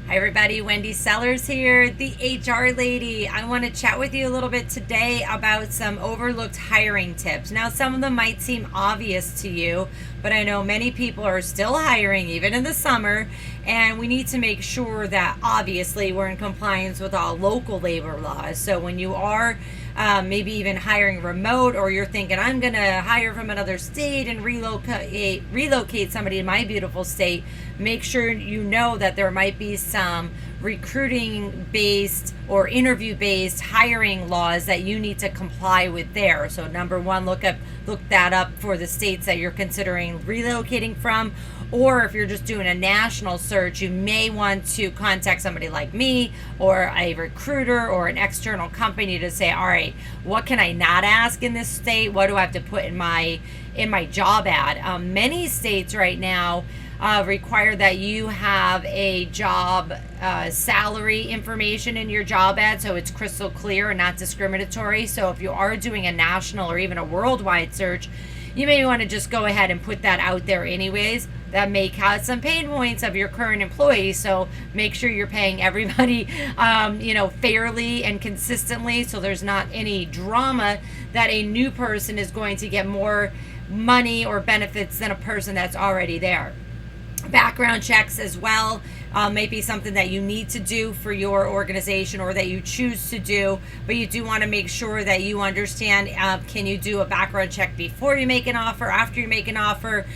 Hi everybody, Wendy Sellers here, the HR lady. I want to chat with you a little bit today about some overlooked hiring tips. Now, some of them might seem obvious to you, but I know many people are still hiring even in the summer, and we need to make sure that obviously we're in compliance with all local labor laws. So when you are maybe even hiring remote, or you're thinking I'm gonna hire from another state and relocate somebody in my beautiful state, make sure you know that there might be some recruiting based or interview based hiring laws that you need to comply with there. So number one, look that up for the states that you're considering relocating from. Or if you're just doing a national search, you may want to contact somebody like me or a recruiter or an external company to say, all right, what can I not ask in this state? What do I have to put in my job ad? Many states right now require that you have a job salary information in your job ad, so it's crystal clear and not discriminatory. So if you are doing a national or even a worldwide search, you may want to just go ahead and put that out there anyways. That may cause some pain points of your current employees, so make sure you're paying everybody fairly and consistently, so there's not any drama that a new person is going to get more money or benefits than a person that's already there. Background checks as well may be something that you need to do for your organization or that you choose to do, but you do want to make sure that you understand, can you do a background check before you make an offer, after you make an offer?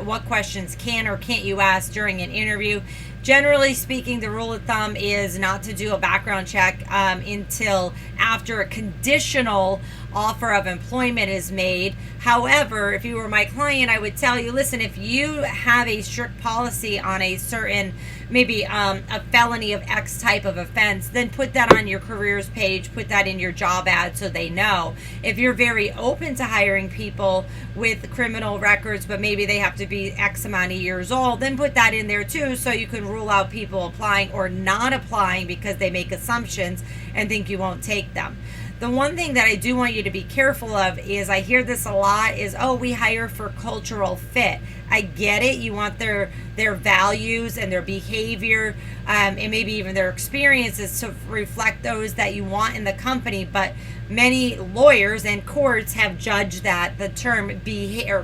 What questions can or can't you ask during an interview? Generally speaking, the rule of thumb is not to do a background check until after a conditional offer of employment is made. However, if you were my client, I would tell you, listen, if you have a strict policy on a certain, maybe a felony of X type of offense, then put that on your careers page, put that in your job ad so they know. If you're very open to hiring people with criminal records, but maybe they have to be X amount of years old, then put that in there too, so you can rule out people applying or not applying because they make assumptions and think you won't take them. The one thing that I do want you to be careful of is, I hear this a lot, is, oh, we hire for cultural fit. I get it. You want their values and their behavior and maybe even their experiences to reflect those that you want in the company. But many lawyers and courts have judged that the term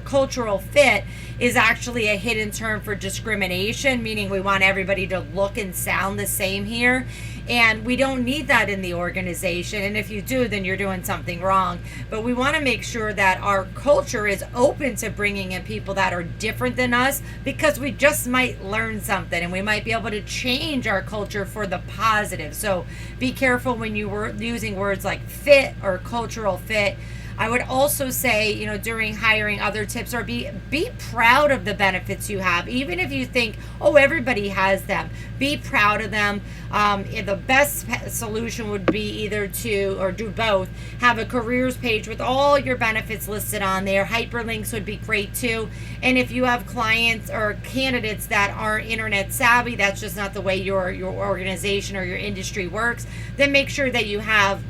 cultural fit is actually a hidden term for discrimination, meaning we want everybody to look and sound the same here. And we don't need that in the organization. And if you do, then you're doing something wrong. But we want to make sure that our culture is open to bringing in people that are different than us, because we just might learn something and we might be able to change our culture for the positive. So be careful when you were using words like fit or cultural fit. I would also say, during hiring, other tips are be proud of the benefits you have. Even if you think, oh, everybody has them, be proud of them. The best solution would be either to, or do both, have a careers page with all your benefits listed on there. Hyperlinks would be great too. And if you have clients or candidates that aren't internet savvy, that's just not the way your organization or your industry works, then make sure that you have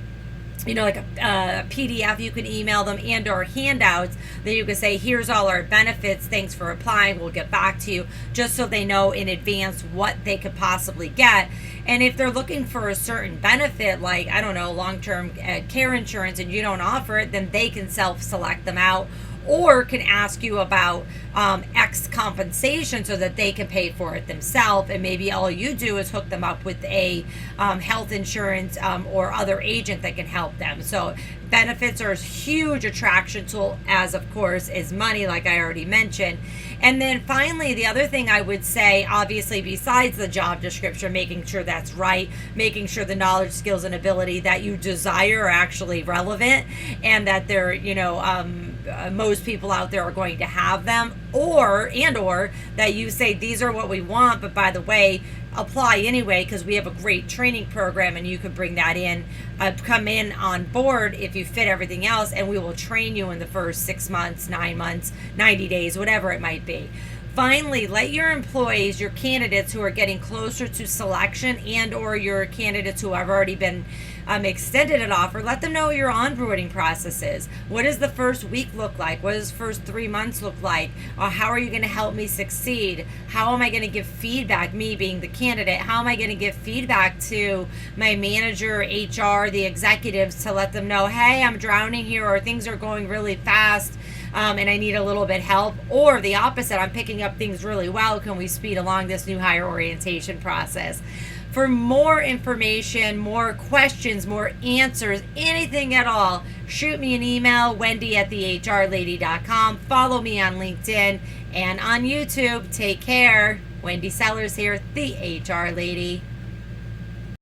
like a PDF you can email them, and or handouts that you can say, here's all our benefits, thanks for applying, we'll get back to you, just so they know in advance what they could possibly get. And if they're looking for a certain benefit, like, I don't know, long-term care insurance, and you don't offer it, then they can self-select them out, or can ask you about X compensation so that they can pay for it themselves, and maybe all you do is hook them up with a health insurance or other agent that can help them. So benefits are a huge attraction tool, as of course is money, like I already mentioned. And then finally, the other thing I would say, obviously besides the job description, making sure that's right, making sure the knowledge, skills, and ability that you desire are actually relevant, and that they're, most people out there are going to have them, or that you say, these are what we want, but by the way, apply anyway, because we have a great training program and you could bring that in, come in on board if you fit everything else, and we will train you in the first 6 months, 9 months, 90 days, whatever it might be. Finally, let your employees, your candidates who are getting closer to selection, and or your candidates who have already been extended an offer, let them know what your onboarding process is. What does the first week look like? What does the first 3 months look like? Or how are you going to help me succeed? How am I going to give feedback, me being the candidate? How am I going to give feedback to my manager, HR, the executives, to let them know, hey, I'm drowning here, or things are going really fast, and I need a little bit help? Or the opposite, I'm picking up things really well. Can we speed along this new hire orientation process? For more information, more questions, more answers, anything at all, shoot me an email, wendy@thehrlady.com. Follow me on LinkedIn and on YouTube. Take care. Wendy Sellers here, The HR Lady.